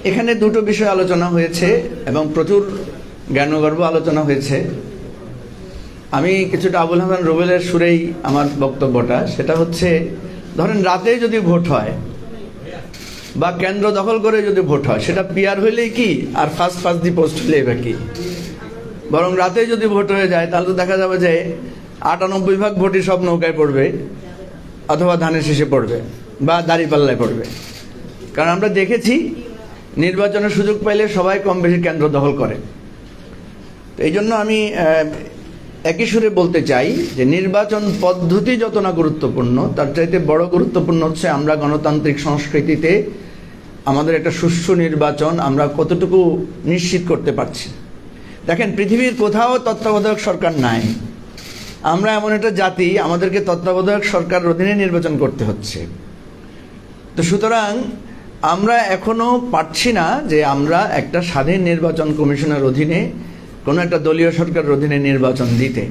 এখানে দুটো বিষয় আলোচনা হয়েছে এবং প্রচুর জ্ঞানগর্ভ আলোচনা হয়েছে। আমি কিছুটা আবুল হাসান রুবেলের সুরেই আমার বক্তব্যটা, সেটা হচ্ছে ধরেন রাতে যদি ভোট হয় বা কেন্দ্র দখল করে যদি ভোট হয়, সেটা পিআর হইলেই কি আর ফার্স্ট দি পোস্ট হইলেই বা কি, বরং রাতে যদি ভোট হয়ে যায় তাহলে তো দেখা যাবে যে 98% ভোটই সব নৌকায় পড়বে অথবা ধানের শীষে পড়বে বা দাঁড়িপাল্লায় পড়বে। কারণ আমরা দেখেছি নির্বাচনের সুযোগ পাইলে সবাই কম বেশি কেন্দ্র দখল করে। তো এই জন্য আমি একই সুরে বলতে চাই যে নির্বাচন পদ্ধতি যত না গুরুত্বপূর্ণ, তার চাইতে বড় গুরুত্বপূর্ণ হচ্ছে আমরা গণতান্ত্রিক সংস্কৃতিতে আমাদের একটা সুষ্ঠু নির্বাচন আমরা কতটুকু নিশ্চিত করতে পারছি। দেখেন, পৃথিবীর কোথাও তত্ত্বাবধায়ক সরকার নাই। আমরা এমন একটা জাতি, আমাদেরকে তত্ত্বাবধায়ক সরকার অধীনে নির্বাচন করতে হচ্ছে। তো সুতরাং আমরা এখনো পারছি না যে আমরা একটা স্বাধীন নির্বাচন কমিশনের অধীনে কোনো একটা দলীয় সরকারের অধীনে নির্বাচন দিতে।